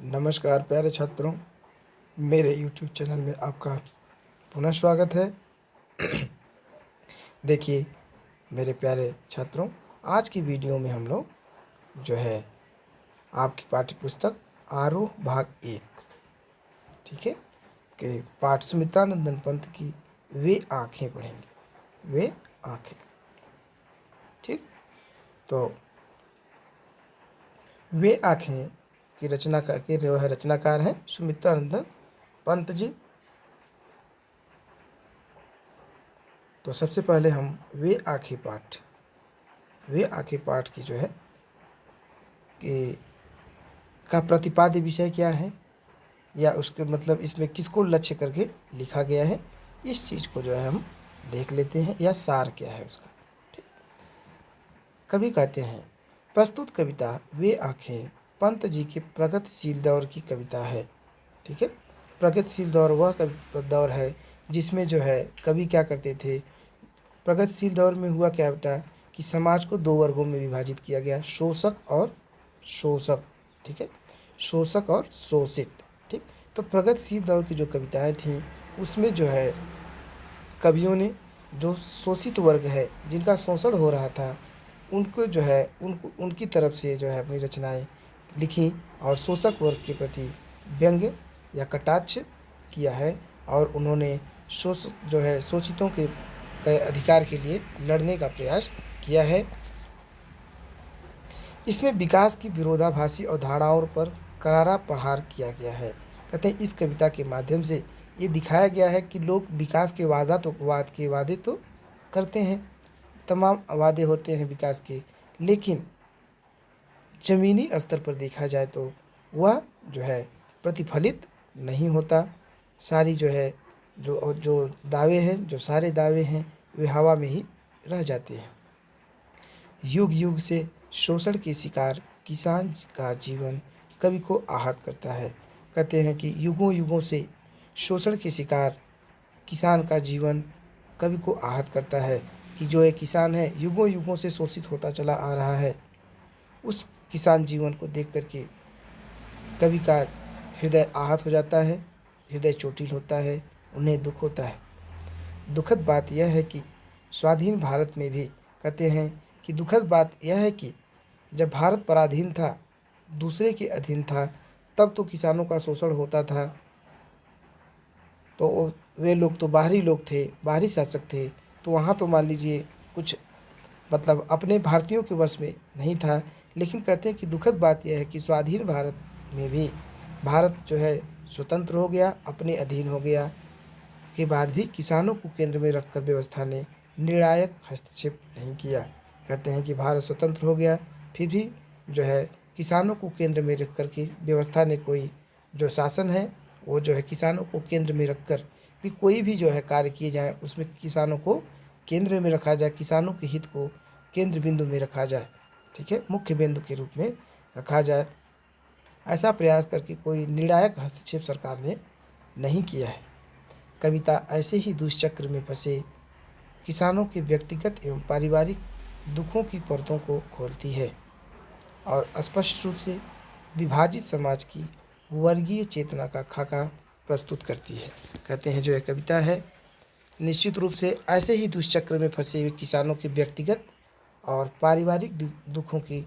नमस्कार प्यारे छात्रों, मेरे YouTube चैनल में आपका पुनः स्वागत है। देखिए मेरे प्यारे छात्रों, आज की वीडियो में हम लोग जो है आपकी पाठ्य पुस्तक आरोह भाग 1, ठीक है, कि पाठ सुमित्रानंदन पंत की वे आँखें पढ़ेंगे। वे आँखें, ठीक। तो वे आँखें की रचना के जो है रचनाकार हैं सुमित्रानंदन पंत जी। तो सबसे पहले हम वे आँखें पाठ की जो है कि का प्रतिपाद्य विषय क्या है, या उसके मतलब इसमें किसको लक्ष्य करके लिखा गया है, इस चीज़ को जो है हम देख लेते हैं, या सार क्या है उसका। ठीक। कवि कहते हैं, प्रस्तुत कविता वे आँखें पंत जी के प्रगतिशील दौर की कविता है। ठीक है, प्रगतिशील दौर वह दौर है जिसमें जो है कवि क्या करते थे। प्रगतिशील दौर में हुआ क्या बेटा कि समाज को दो वर्गों में विभाजित किया गया, शोषक और शोषक। ठीक है, शोषक और शोषित। ठीक। तो प्रगतिशील दौर की जो कविताएं थीं उसमें जो है कवियों ने जो शोषित वर्ग है, जिनका शोषण हो रहा था, उनको जो है उनकी तरफ से जो है अपनी रचनाएं लिखी और शोषक वर्ग के प्रति व्यंग्य या कटाक्ष किया है। और उन्होंने शोषितों के अधिकार के लिए लड़ने का प्रयास किया है। इसमें विकास की विरोधाभासी अवधारणाओं पर करारा प्रहार किया गया है। कहते हैं इस कविता के माध्यम से ये दिखाया गया है कि लोग विकास के वादे तो करते हैं, तमाम वादे होते हैं विकास के, लेकिन ज़मीनी स्तर पर देखा जाए तो वह जो है प्रतिफलित नहीं होता। सारी जो है जो दावे हैं, जो सारे दावे हैं, वे हवा में ही रह जाते हैं। युग युग से शोषण के शिकार किसान का जीवन कवि को आहत करता है। कहते हैं कि युगों युगों से शोषण के शिकार किसान का जीवन कवि को आहत करता है, कि जो एक किसान है युगों युगों से शोषित होता चला आ रहा है। उस किसान जीवन को देख करके कवि का हृदय आहत हो जाता है, हृदय चोटिल होता है, उन्हें दुख होता है। दुखद बात यह है कि स्वाधीन भारत में भी कहते हैं कि दुखद बात यह है कि जब भारत पराधीन था, दूसरे के अधीन था, तब तो किसानों का शोषण होता था। तो वे लोग तो बाहरी लोग थे, बाहरी शासक थे, तो वहाँ तो मान लीजिए कुछ मतलब अपने भारतीयों के वश में नहीं था। लेकिन कहते हैं कि दुखद बात यह है कि स्वाधीन भारत में भी भारत जो है स्वतंत्र हो गया, अपने अधीन हो गया के बाद भी किसानों को केंद्र में रखकर व्यवस्था ने निर्णायक हस्तक्षेप नहीं किया। कहते हैं कि भारत स्वतंत्र हो गया, फिर भी जो है किसानों को केंद्र में रख कर के व्यवस्था ने कोई जो शासन है वो जो है किसानों को केंद्र में रखकर भी कोई भी जो है कार्य किए जाए उसमें किसानों को केंद्र में रखा जाए, किसानों के हित को केंद्र बिंदु में रखा जाए। ठीक है, मुख्य बिंदु के रूप में रखा जाए, ऐसा प्रयास करके कोई निर्णायक हस्तक्षेप सरकार ने नहीं किया है। कविता ऐसे ही दुष्चक्र में फंसे किसानों के व्यक्तिगत एवं पारिवारिक दुखों की परतों को खोलती है और स्पष्ट रूप से विभाजित समाज की वर्गीय चेतना का खाका प्रस्तुत करती है। कहते हैं जो यह कविता है निश्चित रूप से ऐसे ही दुष्चक्र में फंसे हुए किसानों के व्यक्तिगत और पारिवारिक दुखों की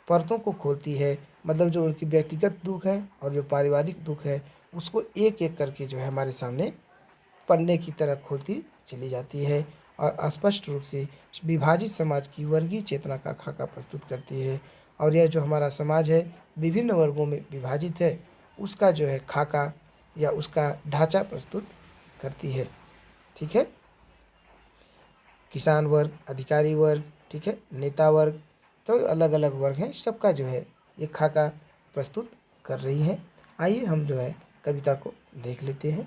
परतों को खोलती है। मतलब जो उनकी व्यक्तिगत दुख है और जो पारिवारिक दुख है उसको एक एक करके जो है हमारे सामने पन्ने की तरह खोलती चली जाती है और स्पष्ट रूप से विभाजित समाज की वर्गीय चेतना का खाका प्रस्तुत करती है। और यह जो हमारा समाज है विभिन्न वर्गों में विभाजित है, उसका जो है खाका या उसका ढांचा प्रस्तुत करती है। ठीक है, किसान वर्ग, अधिकारी वर्ग, ठीक है, नेता वर्ग, तो अलग अलग वर्ग हैं, सबका जो है ये खाका प्रस्तुत कर रही है। आइए हम जो है कविता को देख लेते हैं।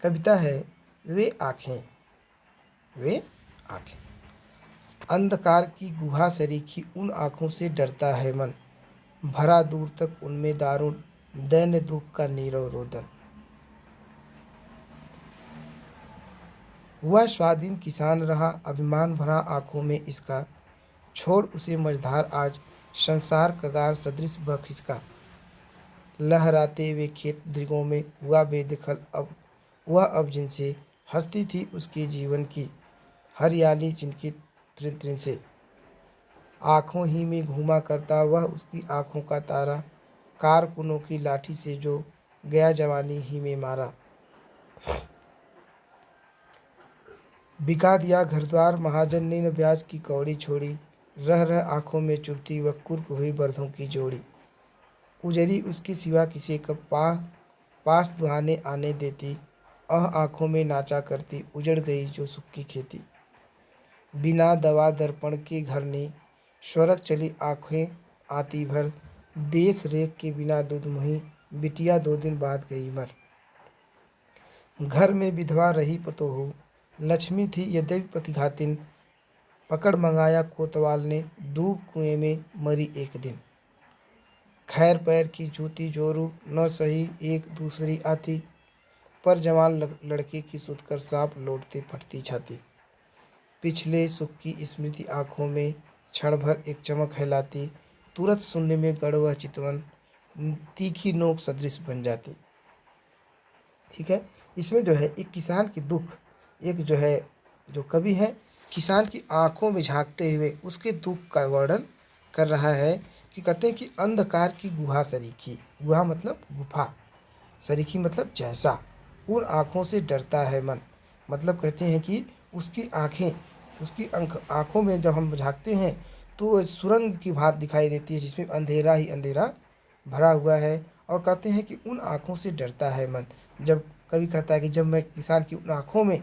कविता है वे आँखें। वे आँखें। अंधकार की गुहा सरीखी उन आँखों से डरता है मन, भरा दूर तक उनमें दारुण दैन्य दुख का नीरव रोदन। वह स्वाधीन किसान रहा, अभिमान भरा आँखों में इसका, छोड़ उसे मझधार आज संसार कगार सदृश वह खिसका। लहराते हुए खेत दृगों में हुआ बेदखल अब वह, अब जिनसे हंसती थी उसके जीवन की हरियाली जिनकी त्रिन त्रिन से। आँखों ही में घूमा करता वह उसकी आँखों का तारा, कारकुनों की लाठी से जो गया जवानी ही में मारा। बिका दिया घर द्वार महाजन ने न ब्याज की कौड़ी छोड़ी, रह रह आँखों में चुभती वह कुर्क हुई बरधों की जोड़ी। उजरी उसके सिवा किसी का पास दुहाने आने देती, आँखों में नाचा करती उजड़ गई जो सुख की खेती। बिना दवा दर्पण के घर ने स्वर्ग चली आँखें आती भर, देख रेख के बिना दूध मुही बिटिया 2 दिन बाद गई मर। घर में विधवा रही पतोहू लक्ष्मी थी यद्यपि पतिघातिन, पकड़ मंगाया कोतवाल ने डूब कुएं में मरी एक दिन। खैर पैर की जूती जोरू न सही एक दूसरी आती, पर जवान लड़के की सुतकर सांप लौटते फटती छाती। पिछले सुख की स्मृति आँखों में क्षण भर एक चमक है लाती, तुरंत सुनने में गढ़ वह चितवन तीखी नोक सदृश बन जाती। ठीक है, इसमें जो है एक किसान की दुख, एक जो है जो कवि है किसान की आंखों में झांकते हुए उसके दुख का वर्णन कर रहा है कि कहते हैं कि अंधकार की गुहा सरीखी, गुहा मतलब गुफा, सरीखी मतलब जैसा, उन आँखों से डरता है मन। मतलब कहते हैं कि उसकी आँखें, उसकी आँखों में जब हम झांकते हैं तो सुरंग की भांति दिखाई देती है जिसमें अंधेरा ही अंधेरा भरा हुआ है। और कहते हैं कि उन आँखों से डरता है मन। जब कवि कहता है कि जब मैं किसान की उन आँखों में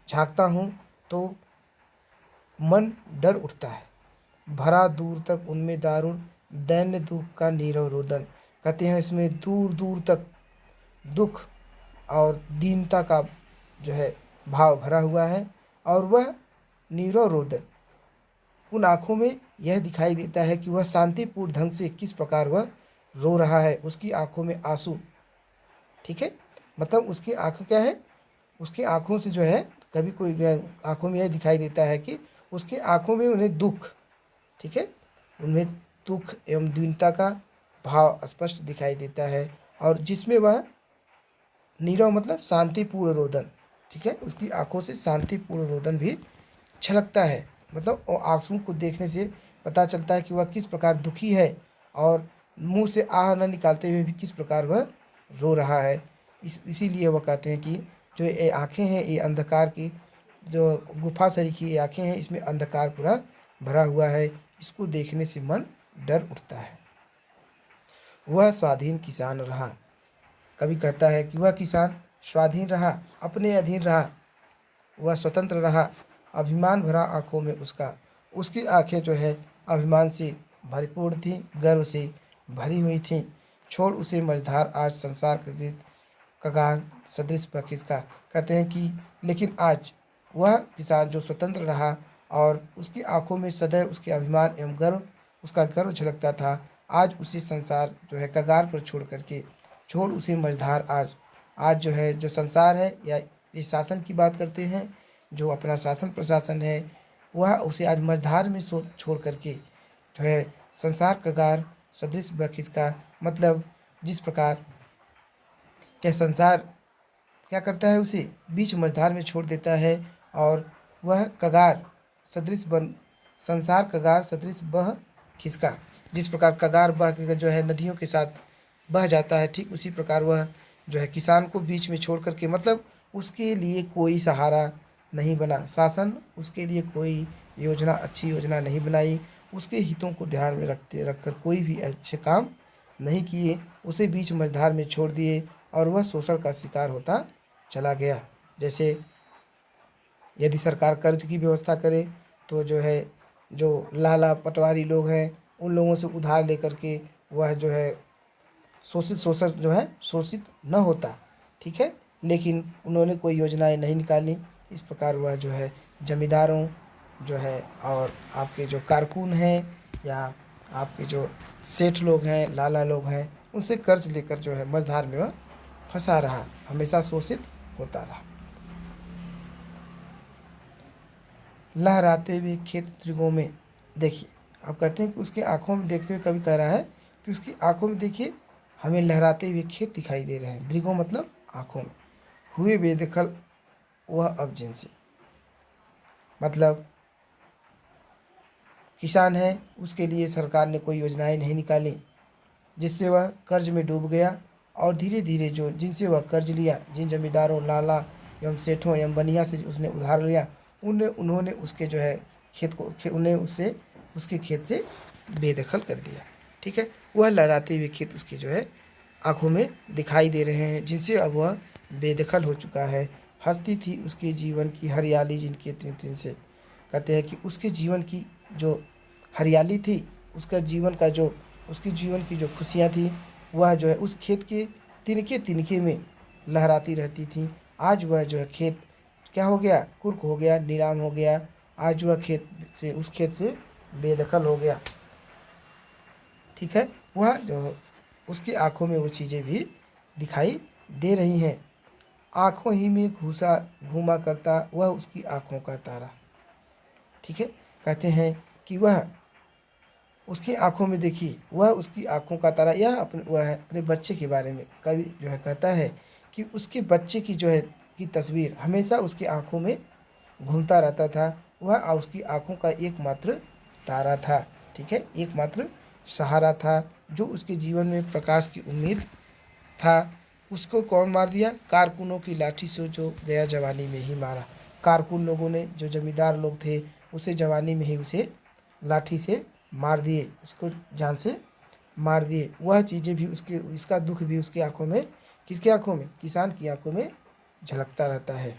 झांकता हूँ तो मन डर उठता है। भरा दूर तक उनमें दारुण दैन्य दुख का नीरव रोदन। कहते हैं इसमें दूर दूर तक दुख और दीनता का जो है भाव भरा हुआ है, और वह नीरव रोदन उन आँखों में यह दिखाई देता है कि वह शांतिपूर्ण ढंग से किस प्रकार वह रो रहा है, उसकी आँखों में आंसू। ठीक है, मतलब उसकी आँख क्या है, उसकी आँखों से जो है कभी कोई आँखों में यह दिखाई देता है कि उसकी आँखों में उन्हें दुख, ठीक है, उनमें दुख एवं दीनता का भाव स्पष्ट दिखाई देता है, और जिसमें वह नीरव मतलब शांतिपूर्ण रोदन, ठीक है, उसकी आंखों से शांतिपूर्ण रोदन भी छलकता है। मतलब आंसू को देखने से पता चलता है कि वह किस प्रकार दुखी है, और मुंह से आह न निकालते हुए भी किस प्रकार वह रो रहा है। इसीलिए वह कहते हैं कि जो ये आँखें हैं ये अंधकार की जो गुफा सरीखी ये आँखें हैं, इसमें अंधकार पूरा भरा हुआ है, इसको देखने से मन डर उठता है। वह स्वाधीन किसान रहा। कवि कहता है कि वह किसान स्वाधीन रहा, अपने अधीन रहा, वह स्वतंत्र रहा। अभिमान भरा आँखों में उसका, उसकी आँखें जो है अभिमान से भरपूर थी, गर्व से भरी हुई थीं। छोड़ उसे मझधार आज संसार के कगार सदृश पर खिसका। कहते हैं कि लेकिन आज वह किसान जो स्वतंत्र रहा और उसकी आंखों में सदैव उसके अभिमान एवं गर्व, उसका गर्व झलकता था, आज उसी संसार जो है कगार पर छोड़ उसे मझधार आज। आज जो है जो संसार है या इस शासन की बात करते हैं, जो अपना शासन प्रशासन है, वह उसे आज मझधार में छोड़ करके जो है संसार कगार सदृश बखिस का, मतलब जिस प्रकार यह संसार क्या करता है उसे बीच मझधार में छोड़ देता है, और वह कगार सदृश बन संसार कगार सदृश बह खिसका। जिस प्रकार कगार बह के जो है नदियों के साथ बह जाता है, ठीक उसी प्रकार वह जो है किसान को बीच में छोड़ करके, मतलब उसके लिए कोई सहारा नहीं बना, शासन उसके लिए कोई योजना, अच्छी योजना नहीं बनाई, उसके हितों को ध्यान में रखकर कोई भी अच्छे काम नहीं किए, उसे बीच मझधार में छोड़ दिए और वह शोषण का शिकार होता चला गया। जैसे यदि सरकार कर्ज की व्यवस्था करे तो जो है जो लाला पटवारी लोग हैं उन लोगों से उधार लेकर के वह जो है शोषित जो है शोषित न होता, ठीक है, लेकिन उन्होंने कोई योजनाएं नहीं निकाली। इस प्रकार वह जो है जमींदारों जो है और आपके जो कारकुन हैं या आपके जो सेठ लोग हैं, लाला लोग हैं, उनसे कर्ज लेकर जो है मझधार में वह फंसा रहा, हमेशा शोषित होता रहा। लहराते हुए खेत त्रिगों में, देखिए अब कहते हैं कि उसकी आंखों में देखते हुए कवि कह रहा है कि उसकी आंखों में देखिए हमें लहराते हुए खेत दिखाई दे रहे हैं। दृगो मतलब आंखों में, हुए बेदखल वह अब जिनसे, मतलब किसान है, उसके लिए सरकार ने कोई योजनाएं नहीं निकाली, जिससे वह कर्ज में डूब गया। और धीरे धीरे जो जिनसे वह कर्ज लिया, जिन जमींदारों, लाला एवं सेठों एवं बनिया से उसने उधार लिया, उन्होंने उसके जो है खेत को उन्हें उससे उसके खेत से बेदखल कर दिया। ठीक है, वह लहराते हुए खेत उसके जो है आंखों में दिखाई दे रहे हैं, जिनसे अब वह बेदखल हो चुका है। हंसती थी उसके जीवन की हरियाली जिनके तिन तिन से, कहते हैं कि उसके जीवन की जो हरियाली थी, उसका जीवन का जो उसकी जीवन की जो खुशियाँ थी, वह जो है उस खेत के तिनके तिनके में लहराती रहती थी। आज वह जो है खेत क्या हो गया, कुर्क हो गया, नीलाम हो गया। आज वह उस खेत से बेदखल हो गया। ठीक है, वह जो उसकी आंखों में वो चीज़ें भी दिखाई दे रही हैं। आंखों ही में घुसा घूमा करता वह उसकी आंखों का तारा। ठीक है, कहते हैं कि वह उसकी आंखों में देखिए, वह उसकी आंखों का तारा, यह वह अपने बच्चे के बारे में कवि जो है कहता है कि उसके बच्चे की जो है की तस्वीर हमेशा उसकी आंखों में घूमता रहता था। वह उसकी आंखों का एकमात्र तारा था। ठीक है, एकमात्र सहारा था, जो उसके जीवन में प्रकाश की उम्मीद था। उसको कौन मार दिया, कारकुनों की लाठी से जो गया जवानी में ही मारा। कारकुन लोगों ने, जो जमींदार लोग थे, उसे जवानी में ही उसे लाठी से मार दिए, उसको जान से मार दिए। वह चीज़ें भी इसका दुख भी उसकी आंखों में, किसकी आंखों में, किसान की आंखों में झलकता रहता है।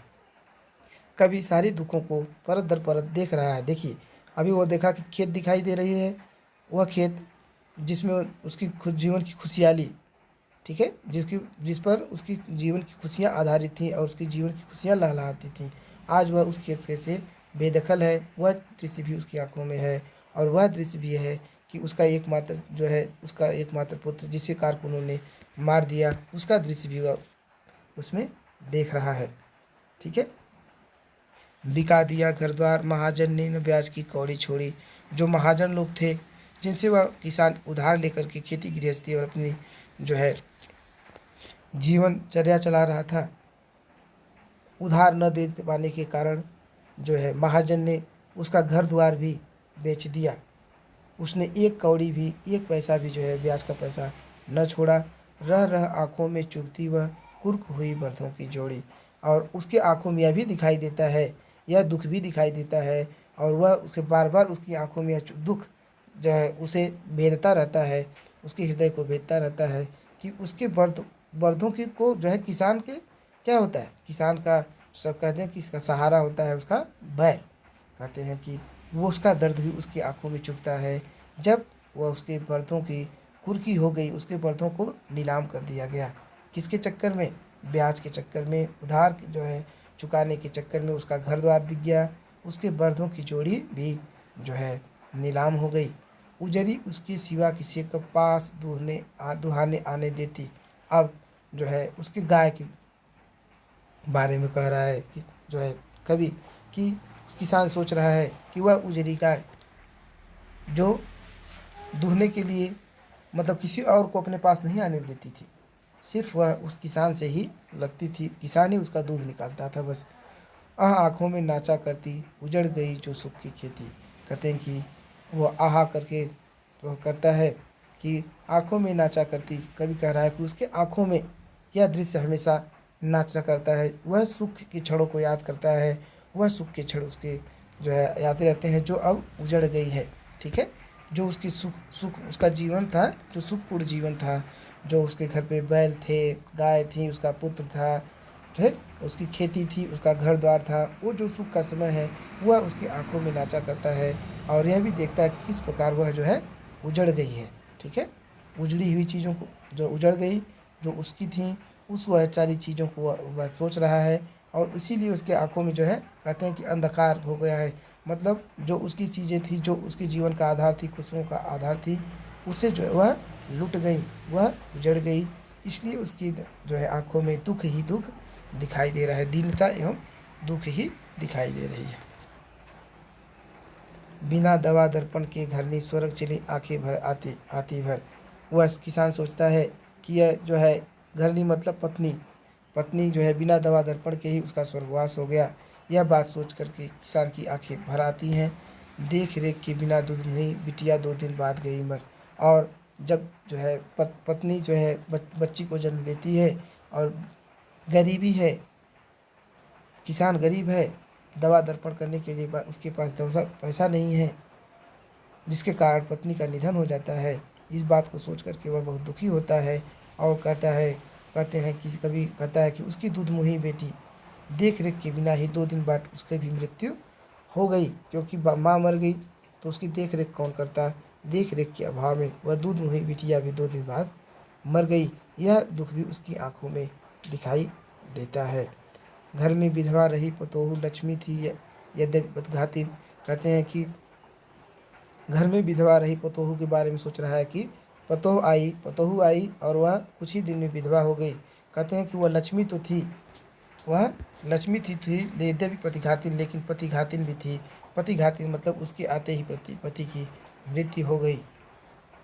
कभी सारे दुखों को परत दर परत देख रहा है। देखिए, अभी वो देखा कि खेत दिखाई दे रही है, वह खेत जिसमें उसकी खुद जीवन की खुशहाली, ठीक है, जिस पर उसकी जीवन की खुशियाँ आधारित थीं और उसकी जीवन की खुशियाँ लहलहाती थीं, आज वह उस खेत से बेदखल है। वह दृश्य भी उसकी आंखों में है। और वह दृश्य भी है कि उसका एकमात्र जो है, उसका एकमात्र पुत्र जिसे कारकुनों ने मार दिया, उसका दृश्य भी वह उसमें देख रहा है। ठीक है, बिका दिया घर द्वार महाजन ने न ब्याज की कौड़ी छोड़ी। जो महाजन लोग थे, जिनसे वह किसान उधार लेकर के खेती गृहस्थी और अपनी जो है जीवनचर्या चला रहा था, उधार न दे पाने के कारण जो है महाजन ने उसका घर द्वार भी बेच दिया। उसने एक कौड़ी भी, एक पैसा भी जो है ब्याज का पैसा न छोड़ा। रह रह आँखों में चुभती वह कुर्क हुई बर्दों की जोड़ी। और उसके आँखों में यह भी दिखाई देता है, यह दुख भी दिखाई देता है। और वह उसे बार बार उसकी आँखों में यह दुख जो है उसे भेदता रहता है, उसके हृदय को भेदता रहता है कि उसके बर्दों की को जो है किसान के क्या होता है, किसान का सब कहते हैं कि इसका सहारा होता है उसका बैल। कहते हैं कि वो उसका दर्द भी उसकी आंखों में चुभता है। जब वह उसके बर्दों की कुर्की हो गई, उसके बर्दों को नीलाम कर दिया गया, किसके चक्कर में, ब्याज के चक्कर में, उधार जो है चुकाने के चक्कर में उसका घर द्वार बिक गया, उसके बर्दों की जोड़ी भी जो है नीलाम हो गई। उजरी उसके सिवा किसी के पास दुहाने आने देती। अब जो है उसकी गाय के बारे में कह रहा है कि जो है कवि कि किसान सोच रहा है कि वह उजरी गाय जो दूहने के लिए मतलब किसी और को अपने पास नहीं आने देती थी, सिर्फ वह उस किसान से ही लगती थी, किसान ही उसका दूध निकालता था बस। आँखों में नाचा करती उजड़ गई जो सुख की खेती। कहते हैं कि वो आहा करके तो करता है कि आँखों में नाचा करती, कभी कह रहा है कि उसके आँखों में यह दृश्य हमेशा नाचा करता है। वह सुख की क्षणों को याद करता है, वह सुख के क्षण उसके जो है याद रहते हैं जो अब उजड़ गई है। ठीक है, जो उसकी सुख सुख उसका जीवन था, जो सुखपूर्ण जीवन था, जो उसके घर पे बैल थे, गाय थी, उसका पुत्र था, है, उसकी खेती थी, उसका घर द्वार था, वो जो सुख का समय है वह उसकी आंखों में नाचा करता है। और यह भी देखता है कि किस प्रकार वह जो है उजड़ गई है। ठीक है, उजड़ी हुई चीज़ों को जो उजड़ गई, जो उसकी थी, उस वह सारी चीज़ों को वह सोच रहा है। और इसीलिए उसके आंखों में जो है कहते हैं कि अंधकार हो गया है। मतलब जो उसकी चीज़ें थी, जो उसके जीवन का आधार थी, खुशियों का आधार थी, उसे जो है वह लुट गई, वह उजड़ गई। इसलिए उसकी जो है आंखों में दुख ही दुख दिखाई दे रहा है, दीनता एवं दुख ही दिखाई दे रही है। बिना दवा दर्पण के घरनी स्वर्ग चली आंखें भर आती भर। वह किसान सोचता है कि यह जो है घरनी मतलब पत्नी, पत्नी जो है बिना दवा दर्पण के ही उसका स्वर्गवास हो गया। यह बात सोच करके किसान की आंखें भर आती हैं। देख रेख के बिना दूध नहीं बिटिया 2 दिन बाद गई मर। और जब जो है पत्नी जो है बच्ची को जन्म देती है और गरीबी है, किसान गरीब है, दवा दर्पण करने के लिए उसके पास पैसा नहीं है, जिसके कारण पत्नी का निधन हो जाता है। इस बात को सोच करके वह बहुत दुखी होता है और कहते हैं कि कभी कहता है कि उसकी दूध मुही बेटी देख रेख के बिना ही 2 दिन बाद उसकी भी मृत्यु हो गई, क्योंकि माँ मर गई तो उसकी देख रेख कौन करता। देख रेख के अभाव में वह दूध मुही बिटिया भी 2 दिन बाद मर गई। यह दुख भी उसकी आंखों में दिखाई देता है। घर में विधवा रही पतोहू लक्ष्मी थी यद्यपि घातिन। कहते हैं कि घर में विधवा रही पतोहू के बारे में सोच रहा है कि पतोहू आई और वह कुछ ही दिन में विधवा हो गई। कहते हैं कि वह लक्ष्मी तो थी, वह लक्ष्मी थी यद्यपि पतिघातिन, लेकिन पतिघातिन भी थी। पतिघातिन मतलब उसके आते ही पति की मृत्यु हो गई।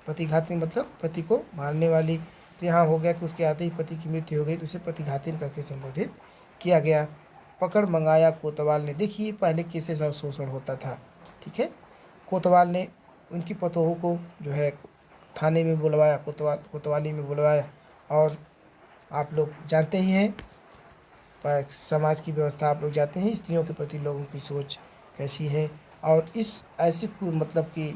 पतिघातिन मतलब पति को मारने वाली। तो यहाँ हो गया कि उसके आते ही पति की मृत्यु हो गई, तो उसे पतिघातिन करके संबोधित किया गया। पकड़ मंगाया कोतवाल ने। देखिए पहले कैसे शोषण होता था, ठीक है। कोतवाल ने उनकी पतोहू को जो है थाने में बुलवाया, कोतवाली में बुलवाया। और आप लोग जानते ही हैं समाज की व्यवस्था, आप लोग जानते हैं स्त्रियों के प्रति लोगों की सोच कैसी है। और इस ऐसी मतलब कि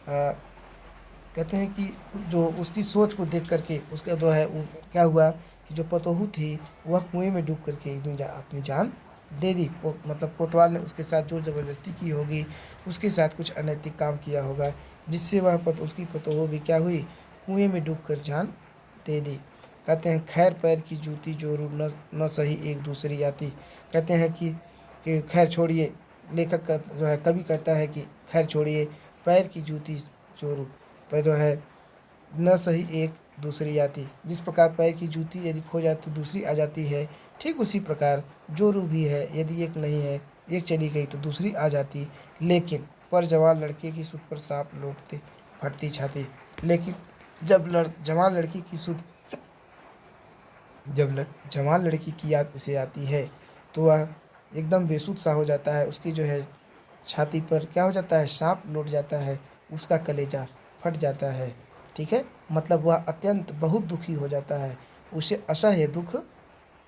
कहते हैं कि जो उसकी सोच को देख करके उसका जो है क्या हुआ कि जो पतोहू थी वह कुएं में डूब करके अपनी जान दे दी। मतलब कोतवाल ने उसके साथ जोर ज़बरदस्ती की होगी, उसके साथ कुछ अनैतिक काम किया होगा, जिससे वह उसकी पतोहू भी क्या हुई, कुएं में डूब कर जान दे दी। कहते हैं खैर पैर की जूती जोरू न सही एक दूसरी आती। कहते हैं कि खैर छोड़िए, लेखक का जो है कवि कहता है कि खैर छोड़िए पैर की जूती जोरू पर जो है न सही एक दूसरी आती। जिस प्रकार पैर की जूती यदि खो जाए तो दूसरी आ जाती है, ठीक उसी प्रकार जोरू भी है, यदि एक नहीं है, एक चली गई तो दूसरी आ जाती। लेकिन पर जवान लड़के की सुध पर सांप लौटते फटती छाती। लेकिन जब जवान लड़की की सुध जब जवान लड़की की याद उसे आती है तो वह एकदम बेसुध सा हो जाता है। उसकी जो है छाती पर क्या हो जाता है, सांप लौट जाता है, उसका कलेजा फट जाता है, ठीक है। मतलब वह अत्यंत बहुत दुखी हो जाता है, उसे असह्य दुख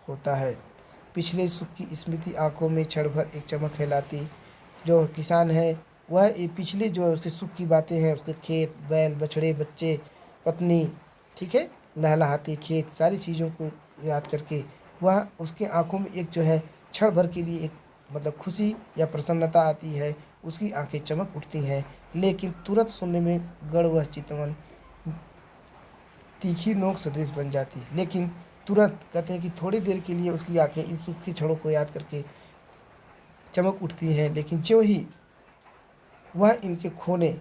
होता है। पिछले सुख की स्मृति आंखों में क्षण भर एक चमक हिलाती। जो किसान है वह ये पिछले जो उसके सुख की बातें हैं, उसके खेत बैल बछड़े बच्चे पत्नी, ठीक है, लहलहाती खेत, सारी चीज़ों को याद करके वह उसके आंखों में एक जो है क्षण भर के लिए एक मतलब खुशी या प्रसन्नता आती है, उसकी आंखें चमक उठती हैं। लेकिन तुरंत सुनने में गढ़ वह चितवन तीखी नोक सदृश बन जाती। लेकिन तुरंत कहते हैं कि थोड़ी देर के लिए उसकी आंखें इन सुख की क्षणों को याद करके चमक उठती हैं, लेकिन जो ही वह इनके खोने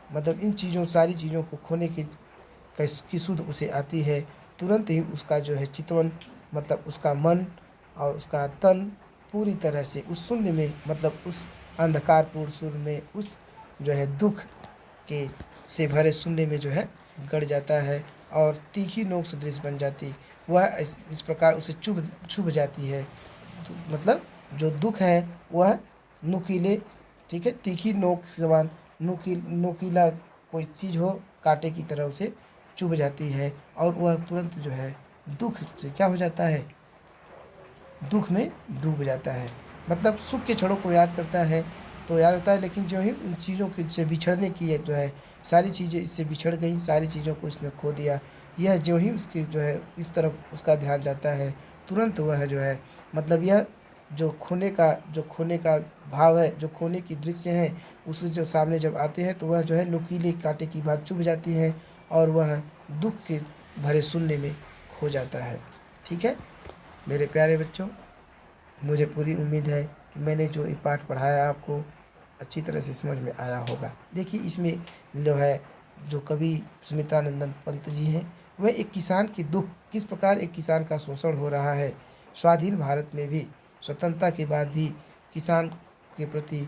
मतलब इन चीज़ों सारी चीज़ों को खोने की सुध उसे आती है, तुरंत ही उसका जो है चितवन मतलब उसका मन और उसका तन पूरी तरह से उस शून्य में मतलब उस अंधकारपूर्ण शून्य में उस जो है दुख के से भरे शून्य में जो है गड़ जाता है और तीखी नोक सदृश बन जाती। वह इस प्रकार उसे चुभ जाती है। तो मतलब जो दुख है वह नुकीले, ठीक है, तीखी नोक समान नोकीला कोई चीज़ हो कांटे की तरह उसे चुभ जाती है और वह तुरंत जो है दुख से क्या हो जाता है, दुख में डूब जाता है। मतलब सुख के क्षणों को याद करता है तो याद आता है, लेकिन जो ही उन चीज़ों के से बिछड़ने की है जो है सारी चीज़ें इससे बिछड़ गई, सारी चीज़ों को इसने खो दिया। यह जो ही उसकी जो है इस तरफ उसका ध्यान जाता है, तुरंत वह जो है मतलब यह जो खोने का भाव है, जो खोने की दृश्य है, उसे जो सामने जब आते हैं तो वह जो है नुकीले कांटे की बात चुभ जाती है और वह दुख के भरे शून्य में खो जाता है। ठीक है मेरे प्यारे बच्चों, मुझे पूरी उम्मीद है कि मैंने जो ये पाठ पढ़ाया आपको अच्छी तरह से समझ में आया होगा। देखिए इसमें जो है जो कवि सुमित्रानंदन पंत जी हैं वह एक किसान की दुख, किस प्रकार एक किसान का शोषण हो रहा है स्वाधीन भारत में भी, स्वतंत्रता के बाद भी किसान के प्रति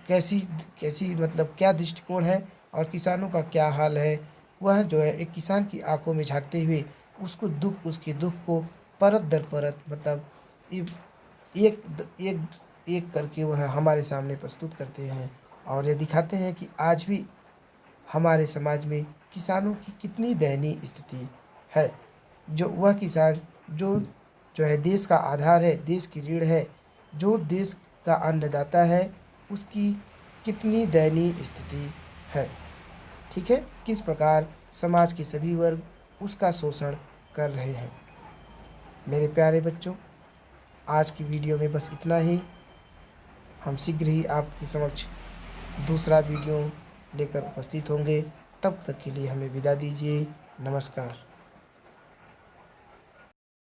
कैसी कैसी मतलब क्या दृष्टिकोण है और किसानों का क्या हाल है, वह जो है एक किसान की आंखों में झांकते हुए उसको दुख उसके दुख को परत दर परत मतलब एक एक एक करके वह हमारे सामने प्रस्तुत करते हैं और ये दिखाते हैं कि आज भी हमारे समाज में किसानों की कितनी दयनीय स्थिति है। जो वह किसान जो जो है देश का आधार है, देश की रीढ़ है, जो देश का अन्नदाता है, उसकी कितनी दयनीय स्थिति है। ठीक है, किस प्रकार समाज के सभी वर्ग उसका शोषण कर रहे हैं। मेरे प्यारे बच्चों, आज की वीडियो में बस इतना ही। हम शीघ्र ही आपके समक्ष दूसरा वीडियो लेकर उपस्थित होंगे। तब तक के लिए हमें विदा दीजिए। नमस्कार।